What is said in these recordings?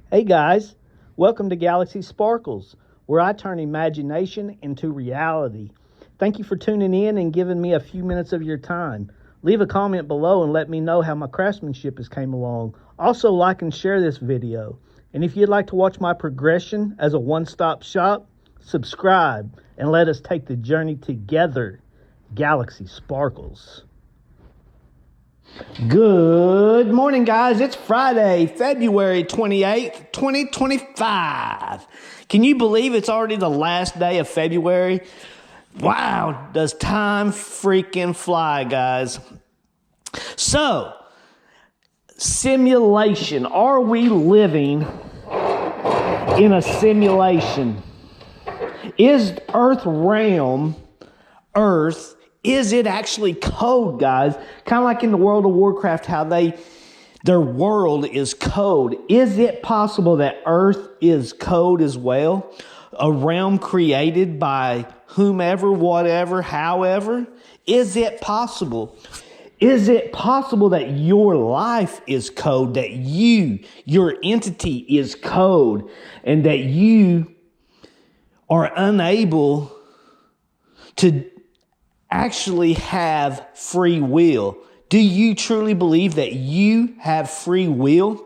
Hey guys, welcome to Galaxy Sparkles, where I turn imagination into reality. Thank you for tuning in and giving me a few minutes of your time. Leave a comment below and let me know how my craftsmanship has came along. Also like and share this video. And if you'd like to watch my progression as a one-stop shop, subscribe and let us take the journey together. Galaxy Sparkles. Good morning, guys. It's Friday, February 28th, 2025. Can you believe it's already the last day of February? Wow, does time freaking fly, guys. So, simulation. Are we living in a simulation? Is Earth realm, Earth, is it actually code, guys? Kind of like in the World of Warcraft, how their world is code. Is it possible that Earth is code as well? A realm created by whomever, whatever, however? Is it possible? Is it possible that your life is code, that your entity is code, and that you are unable to actually have free will? Do you truly believe that you have free will?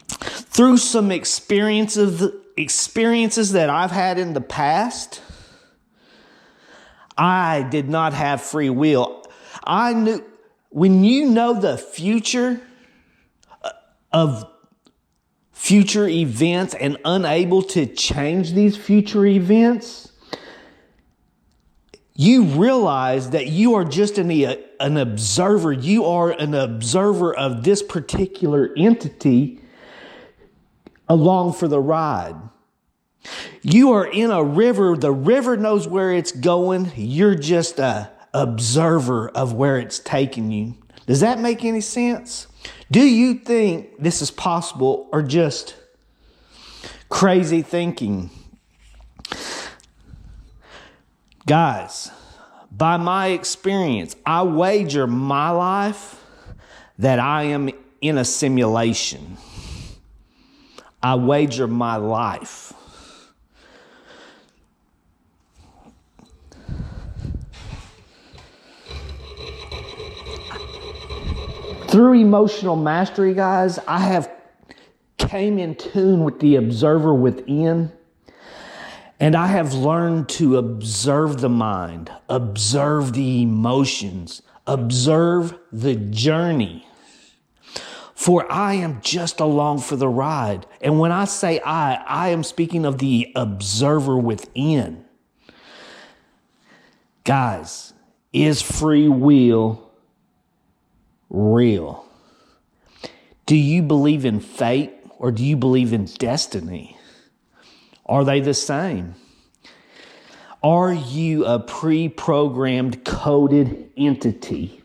Through some experiences that I've had in the past, I did not have free will. I knew, when you know the future of future events and unable to change these future events, you realize that you are just an observer. You are an observer of this particular entity along for the ride. You are in a river. The river knows where it's going. You're just an observer of where it's taking you. Does that make any sense? Do you think this is possible or just crazy thinking? Guys, by my experience, I wager my life that I am in a simulation. I wager my life. Through emotional mastery, guys, I have came in tune with the observer within. And I have learned to observe the mind, observe the emotions, observe the journey. For I am just along for the ride. And when I say I am speaking of the observer within. Guys, is free will real? Do you believe in fate or do you believe in destiny? Are they the same? Are you a pre-programmed, coded entity?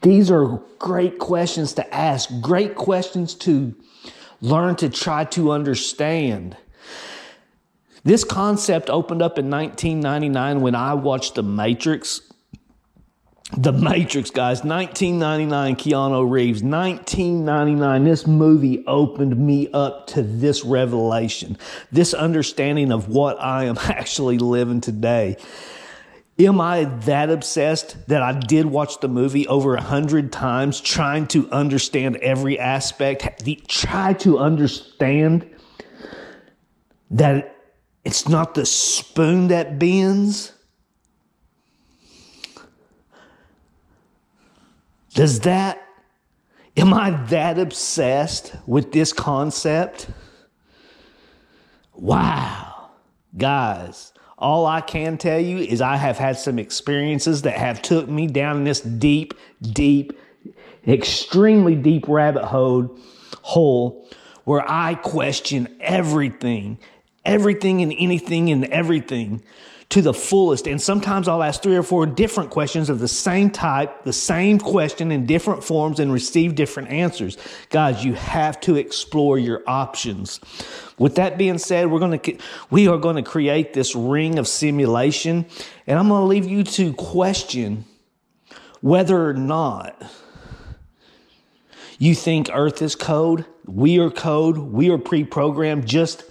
These are great questions to ask, great questions to learn to try to understand. This concept opened up in 1999 when I watched The Matrix. The Matrix, guys, 1999, Keanu Reeves, 1999, this movie opened me up to this revelation, this understanding of what I am actually living today. Am I that obsessed that I did watch the movie over 100 times, trying to understand every aspect, try to understand that it's not the spoon that bends? Am I that obsessed with this concept? Wow. Guys, all I can tell you is I have had some experiences that have took me down this deep, extremely deep rabbit hole where I question everything and anything and everything to the fullest. And sometimes I'll ask 3 or 4 different questions of the same type, the same question in different forms and receive different answers. Guys, you have to explore your options. With that being said, we are going to create this ring of simulation, and I'm going to leave you to question whether or not You think Earth is code? We are code. We are pre-programmed, just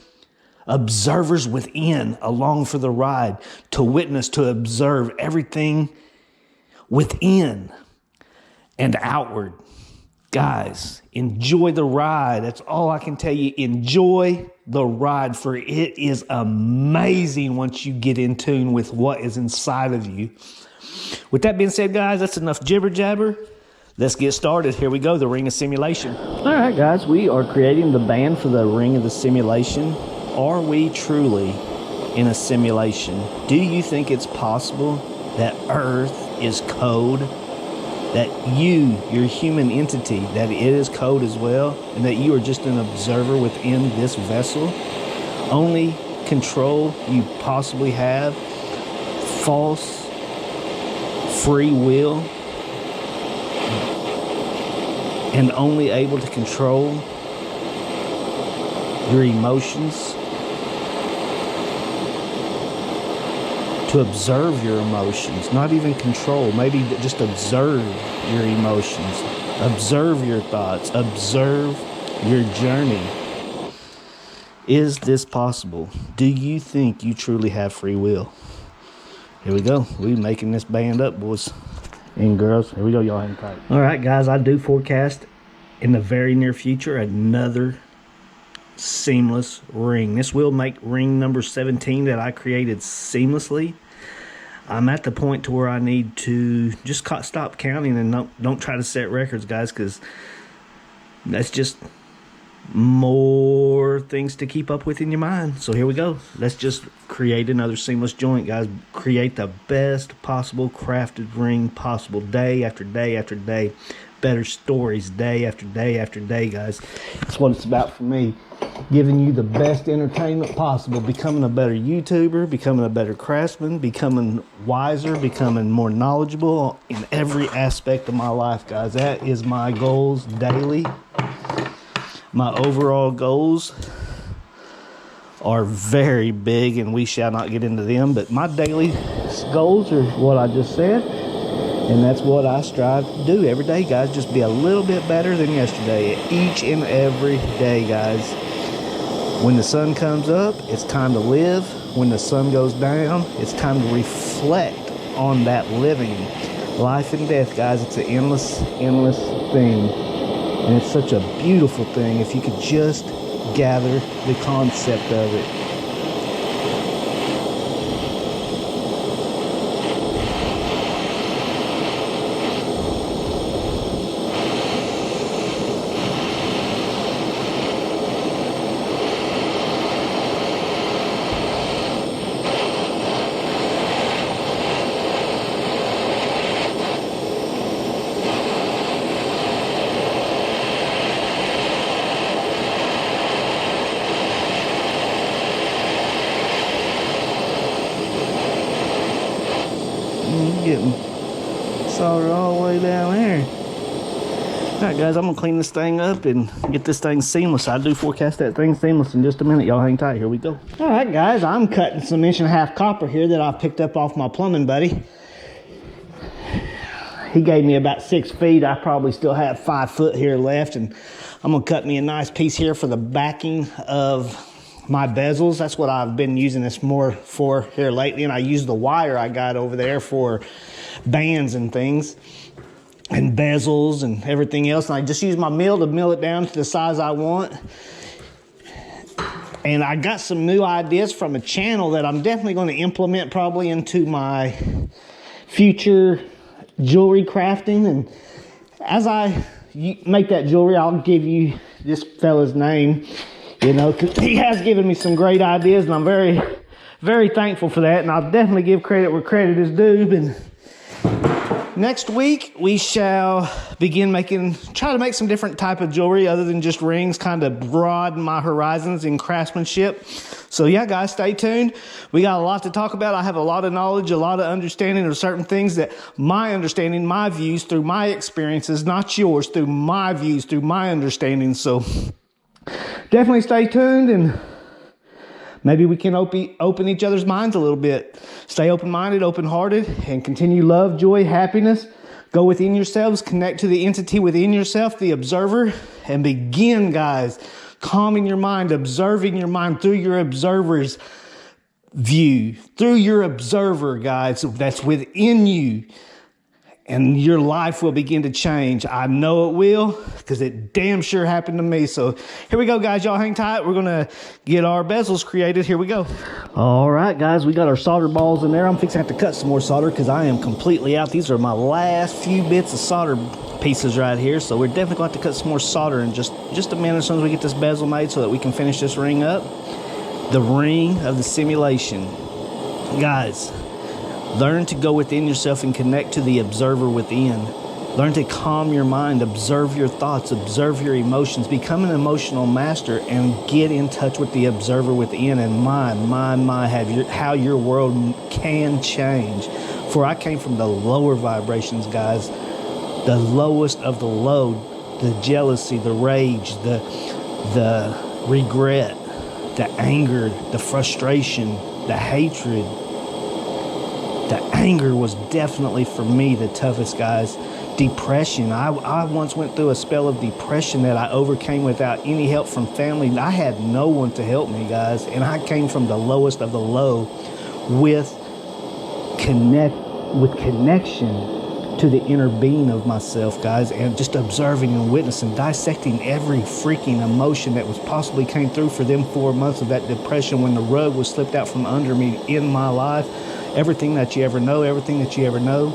observers within, along for the ride, to witness, to observe everything within and outward. Guys, enjoy the ride. That's all I can tell you. Enjoy the ride, for it is amazing once you get in tune with what is inside of you. With that being said, guys, that's enough jibber jabber. Let's get started. Here we go, the Ring of Simulation. All right, guys, we are creating the band for the Ring of the Simulation. Are we truly in a simulation? Do you think it's possible that Earth is code? That you, your human entity, that it is code as well, and that you are just an observer within this vessel? Only control you possibly have, false free will, and only able to control your emotions, to observe your emotions, not even control, maybe just observe your emotions, observe your thoughts, observe your journey. Is this possible? Do you think you truly have free will? Here we go. We making this band up, boys and girls. Here we go, y'all hang tight. All right, guys, I do forecast in the very near future another seamless ring. This will make ring number 17 that I created seamlessly. I'm at the point to where I need to just stop counting and don't try to set records, guys, because that's just more things to keep up with in your mind. So here we go. Let's just create another seamless joint, guys. Create the best possible crafted ring possible, day after day after day. Better stories day after day after day, guys. That's what it's about for me. Giving you the best entertainment possible, becoming a better YouTuber, becoming a better craftsman, becoming wiser, becoming more knowledgeable in every aspect of my life, guys. That is my goals daily. My overall goals are very big, and we shall not get into them, but my daily goals are what I just said. And that's what I strive to do every day, guys. Just be a little bit better than yesterday, each and every day, guys. When the sun comes up, it's time to live. When the sun goes down, it's time to reflect on that living. Life and death, guys, it's an endless, endless thing. And it's such a beautiful thing if you could just gather the concept of it. Getting soldered all the way down there. All right, guys, I'm gonna clean this thing up and get this thing seamless. I do forecast that thing seamless in just a minute. Y'all hang tight. Here we go. All right, guys, I'm cutting some 1.5" copper here that I picked up off my plumbing buddy. He gave me about 6 feet. I probably still have 5 foot here left, and I'm gonna cut me a nice piece here for the backing of my bezels. That's what I've been using this more for here lately, and I use the wire I got over there for bands and things and bezels and everything else, and I just use my mill to mill it down to the size I want. And I got some new ideas from a channel that I'm definitely going to implement probably into my future jewelry crafting. And as I make that jewelry, I'll give you this fella's name. You know, 'cause he has given me some great ideas, and I'm very, very thankful for that. And I'll definitely give credit where credit is due. But next week, we shall begin try to make some different type of jewelry other than just rings, kind of broaden my horizons in craftsmanship. So yeah, guys, stay tuned. We got a lot to talk about. I have a lot of knowledge, a lot of understanding of certain things that my understanding, my views through my experiences, not yours, through my views, through my understanding. So definitely stay tuned, and maybe we can open each other's minds a little bit. Stay open-minded, open-hearted, and continue love, joy, happiness Go within yourselves, connect to the entity within yourself, the observer, and begin, guys, calming your mind, observing your mind through your observer's view, through your observer, guys, that's within you. And your life will begin to change. I know it will, because it damn sure happened to me. So here we go, guys. Y'all hang tight. We're going to get our bezels created. Here we go. All right, guys. We got our solder balls in there. I'm fixing to have to cut some more solder because I am completely out. These are my last few bits of solder pieces right here. So we're definitely going to have to cut some more solder in just a minute as soon as we get this bezel made so that we can finish this ring up. The ring of the simulation. Guys, learn to go within yourself and connect to the observer within. Learn to calm your mind, observe your thoughts, observe your emotions, become an emotional master, and get in touch with the observer within. And how your world can change. For I came from the lower vibrations, guys, the lowest of the low, the jealousy, the rage, the regret, the anger, the frustration, the hatred. The anger was definitely, for me, the toughest, guys. Depression. I once went through a spell of depression that I overcame without any help from family. I had no one to help me, guys. And I came from the lowest of the low with connection to the inner being of myself, guys, and just observing and witnessing, dissecting every freaking emotion that was possibly came through for them 4 months of that depression when the rug was slipped out from under me in my life. Everything that you ever know, everything that you ever know,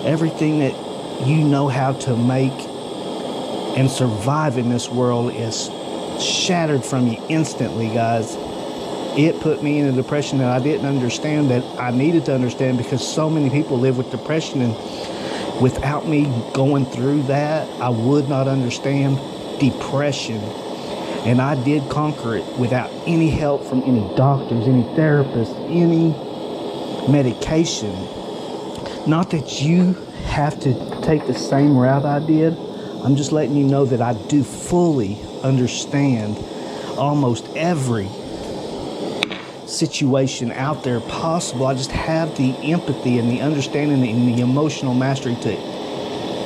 everything that you know how to make and survive in this world is shattered from you instantly, guys. It put me in a depression that I didn't understand, that I needed to understand, because so many people live with depression, and without me going through that, I would not understand depression. And I did conquer it without any help from any doctors, any therapists, any medication. Not that you have to take the same route I did. I'm just letting you know that I do fully understand almost every situation out there possible. I just have the empathy and the understanding and the emotional mastery to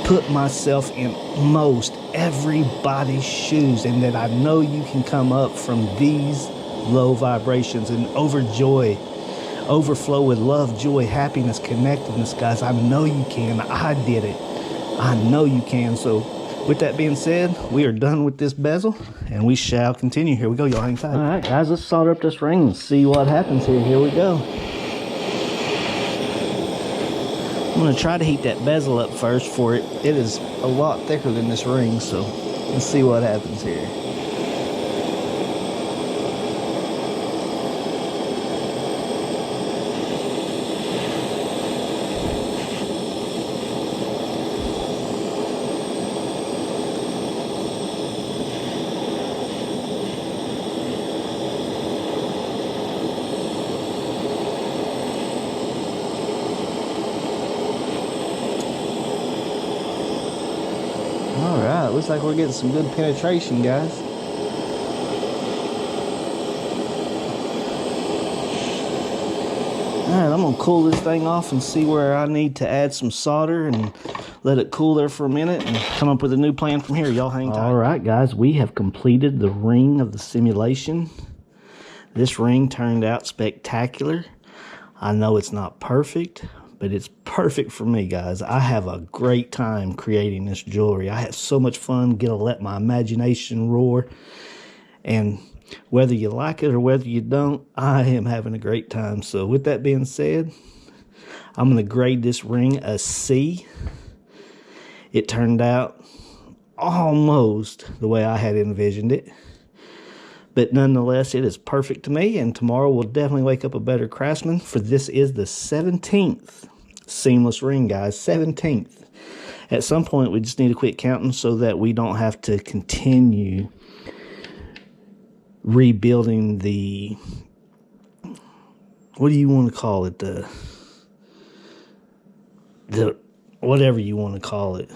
put myself in most everybody's shoes, and that I know you can come up from these low vibrations and overflow with love, joy, happiness, connectedness, guys. I know you can. I did it. I know you can. So with that being said, we are done with this bezel, and we shall continue. Here we go. Y'all hang tight. All right, guys, let's solder up this ring and see what happens here. Here we go. I'm going to try to heat that bezel up first for it. It is a lot thicker than this ring, so let's see what happens here. Alright, looks like we're getting some good penetration, guys. Alright, I'm going to cool this thing off and see where I need to add some solder and let it cool there for a minute and come up with a new plan from here. Y'all hang tight. Alright, guys, we have completed the ring of the simulation. This ring turned out spectacular. I know it's not perfect, but it's perfect for me, guys. I have a great time creating this jewelry. I have so much fun, get to let my imagination roar. And whether you like it or whether you don't, I am having a great time. So with that being said, I'm going to grade this ring a C. It turned out almost the way I had envisioned it. But nonetheless, it is perfect to me, and tomorrow we'll definitely wake up a better craftsman, for this is the 17th seamless ring, guys. 17th. At some point, we just need to quit counting so that we don't have to continue rebuilding the, what do you want to call it? The whatever you want to call it.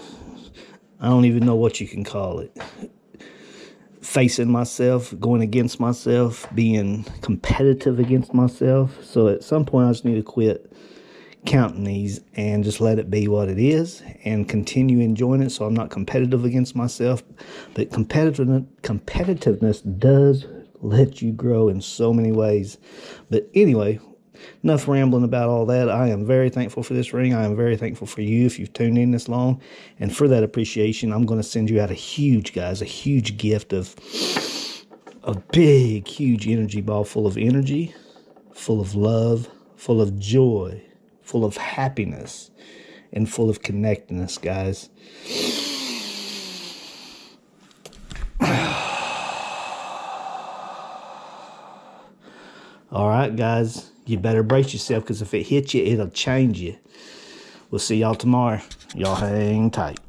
I don't even know what you can call it. Facing myself, going against myself, being competitive against myself. So at some point I just need to quit counting these and just let it be what it is and continue enjoying it, so I'm not competitive against myself. But competitiveness does let you grow in so many ways. But anyway, enough rambling about all that. I am very thankful for this ring. I am very thankful for you if you've tuned in this long. And for that appreciation, I'm going to send you out a huge gift of a big, huge energy ball full of energy, full of love, full of joy, full of happiness, and full of connectedness, guys. All right, guys, you better brace yourself, because if it hits you, it'll change you. We'll see y'all tomorrow. Y'all hang tight.